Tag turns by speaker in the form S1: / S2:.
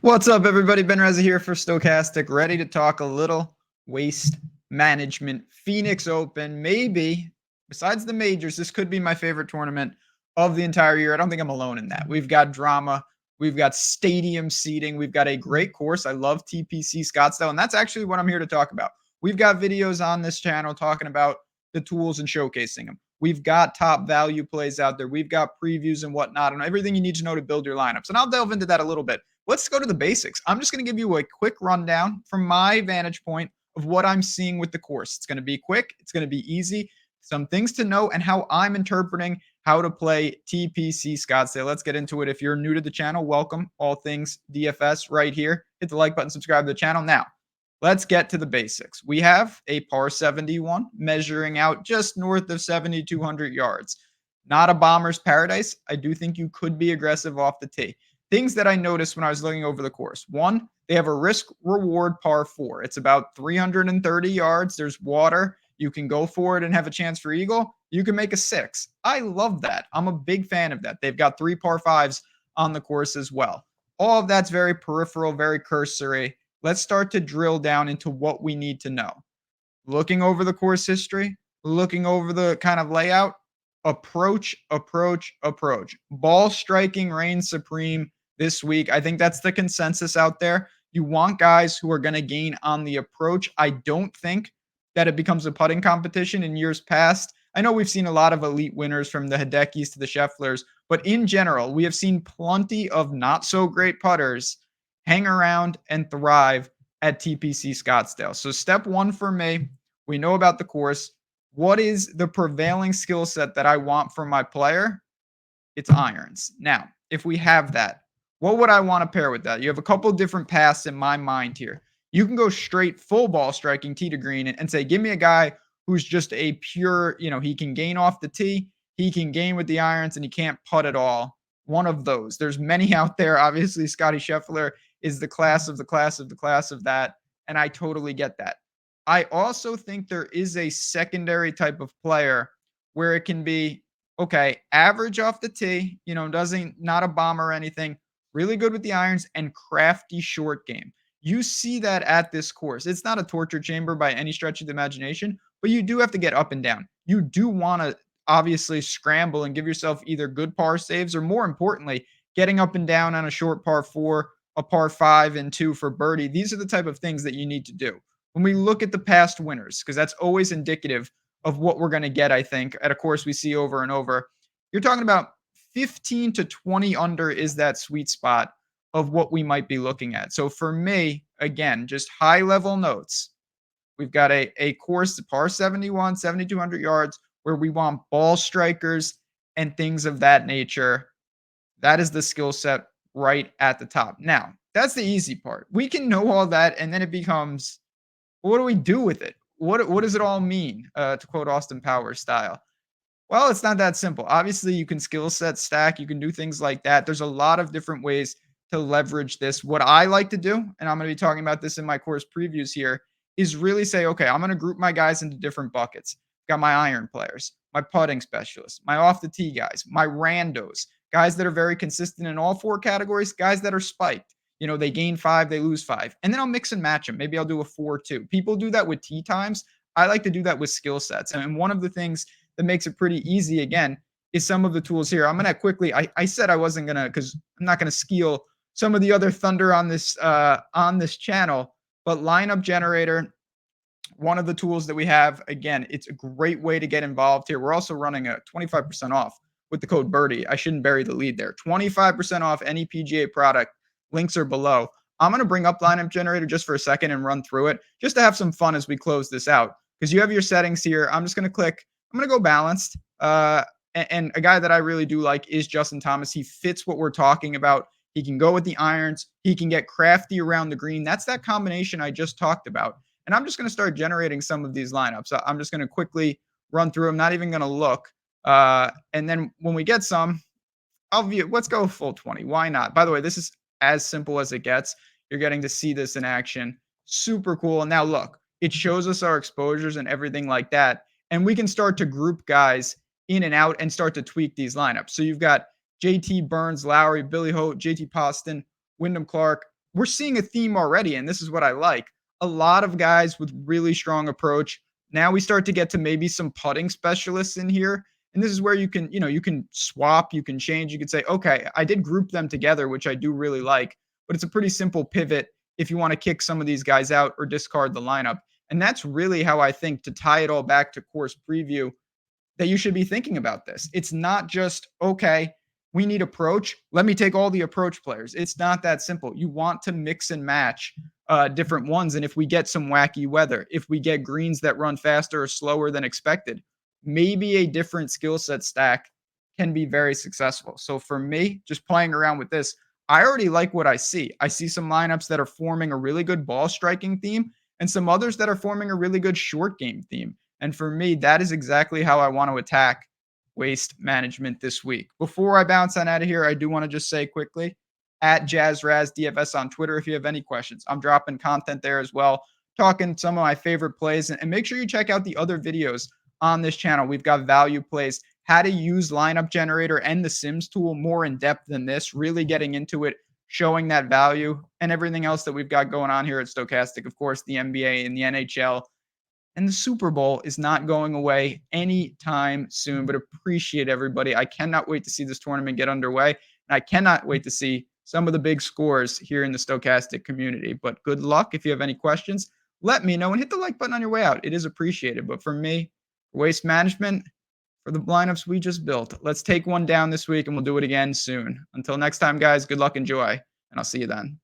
S1: What's up, everybody? Ben Reza here for Stochastic, ready to talk a little waste management. Phoenix Open, maybe, besides the majors, this could be my favorite tournament of the entire year. I don't think I'm alone in that. We've got drama. We've got stadium seating. We've got a great course. I love TPC Scottsdale, and that's actually what I'm here to talk about. We've got videos on this channel talking about the tools and showcasing them. We've got top value plays out there. We've got previews and whatnot and everything you need to know to build your lineups. And I'll delve into that a little bit. Let's go to the basics. I'm just going to give you a quick rundown from my vantage point of what I'm seeing with the course. It's going to be quick. It's going to be easy. Some things to know and how I'm interpreting how to play TPC Scottsdale. Let's get into it. If you're new to the channel, welcome. All things DFS right here. Hit the like button, subscribe to the channel. Now, let's get to the basics. We have a par 71 measuring out just north of 7,200 yards. Not a bomber's paradise. I do think you could be aggressive off the tee. Things that I noticed when I was looking over the course. One, they have a risk-reward par 4. It's about 330 yards. There's water. You can go for it and have a chance for eagle. You can make a 6. I love that. I'm a big fan of that. They've got 3 par 5s on the course as well. All of that's very peripheral, very cursory. Let's start to drill down into what we need to know. Looking over the course history, looking over the kind of layout, approach. Ball striking reigns supreme this week. I think that's the consensus out there. You want guys who are going to gain on the approach. I don't think that it becomes a putting competition in years past. I know we've seen a lot of elite winners from the Hideki's to the Schefflers, but in general, we have seen plenty of not so great putters hang around and thrive at TPC Scottsdale. So step one for me, we know about the course. What is the prevailing skill set that I want from my player? It's irons. Now, if we have that, what would I want to pair with that? You have a couple different paths in my mind here. You can go straight full ball striking tee to green and say, give me a guy who's just a pure, he can gain off the tee, he can gain with the irons, and he can't putt at all. One of those. There's many out there. Obviously, Scottie Scheffler is the class of that, and I totally get that. I also think there is a secondary type of player where it can be, okay, average off the tee, not a bomb or anything, really good with the irons, and crafty short game. You see that at this course. It's not a torture chamber by any stretch of the imagination, but you do have to get up and down. You do want to obviously scramble and give yourself either good par saves or, more importantly, getting up and down on a short par 4, a par 5, and 2 for birdie. These are the type of things that you need to do. When we look at the past winners, because that's always indicative of what we're going to get, I think, at a course we see over and over, you're talking about 15 to 20 under is that sweet spot of what we might be looking at. So for me, again, just high-level notes. We've got a course, par 71, 7,200 yards, where we want ball strikers and things of that nature. That is the skill set right at the top. Now, that's the easy part. We can know all that, and then it becomes, what do we do with it? What does it all mean, to quote Austin Powers style? Well, it's not that simple. Obviously, you can skill set stack. You can do things like that. There's a lot of different ways to leverage this. What I like to do, and I'm going to be talking about this in my course previews here, is really say, okay, I'm going to group my guys into different buckets. Got my iron players, my putting specialists, my off the tee guys, my randos, guys that are very consistent in all 4 categories, guys that are spiked. They gain 5, they lose 5. And then I'll mix and match them. Maybe I'll do a 4-2. People do that with tee times. I like to do that with skill sets. And one of the things that makes it pretty easy, again, is some of the tools here. I'm going to quickly, I said I wasn't going to, because I'm not going to steal some of the other thunder on this channel, but lineup generator, one of the tools that we have, again, it's a great way to get involved here. We're also running a 25% off with the code Birdie. I shouldn't bury the lead there. 25% off any PGA product. Links are below. I'm going to bring up lineup generator just for a second and run through it just to have some fun as we close this out, because you have your settings here. I'm just going to click. I'm going to go balanced. And a guy that I really do like is Justin Thomas. He fits what we're talking about. He can go with the irons. He can get crafty around the green. That's that combination I just talked about. And I'm just going to start generating some of these lineups. I'm just going to quickly run through them, not even going to look. And then when we get some, I'll view. Let's go full 20. Why not? By the way, this is as simple as it gets. You're getting to see this in action. Super cool. And now look, it shows us our exposures and everything like that. And we can start to group guys in and out and start to tweak these lineups. So you've got JT Burns, Lowry, Billy Holt, JT Poston, Wyndham Clark, we're seeing a theme already, and this is what I like. A lot of guys with really strong approach. Now we start to get to maybe some putting specialists in here. And this is where you can, you can swap, you can change. You could say, okay, I did group them together, which I do really like, but it's a pretty simple pivot if you want to kick some of these guys out or discard the lineup. And that's really how I think, to tie it all back to course preview, that you should be thinking about this. It's not just, okay, we need approach. Let me take all the approach players. It's not that simple. You want to mix and match different ones. And if we get some wacky weather, if we get greens that run faster or slower than expected, maybe a different skill set stack can be very successful. So for me, just playing around with this, I already like what I see. I see some lineups that are forming a really good ball striking theme and some others that are forming a really good short game theme. And for me, that is exactly how I want to attack waste management this week. Before I bounce on out of here, I do want to just say quickly, at JazzRazDFS on Twitter, if you have any questions. I'm dropping content there as well, talking some of my favorite plays. And make sure you check out the other videos on this channel. We've got value plays, how to use lineup generator and the Sims tool more in depth than this, really getting into it, showing that value, and everything else that we've got going on here at Stokastic. Of course, the NBA and the NHL. And the Super Bowl is not going away anytime soon, but appreciate everybody. I cannot wait to see this tournament get underway. And I cannot wait to see some of the big scores here in the Stokastic community. But good luck. If you have any questions, let me know and hit the like button on your way out. It is appreciated. But for me, waste management, for the lineups we just built, let's take one down this week and we'll do it again soon. Until next time, guys, good luck, enjoy, and I'll see you then.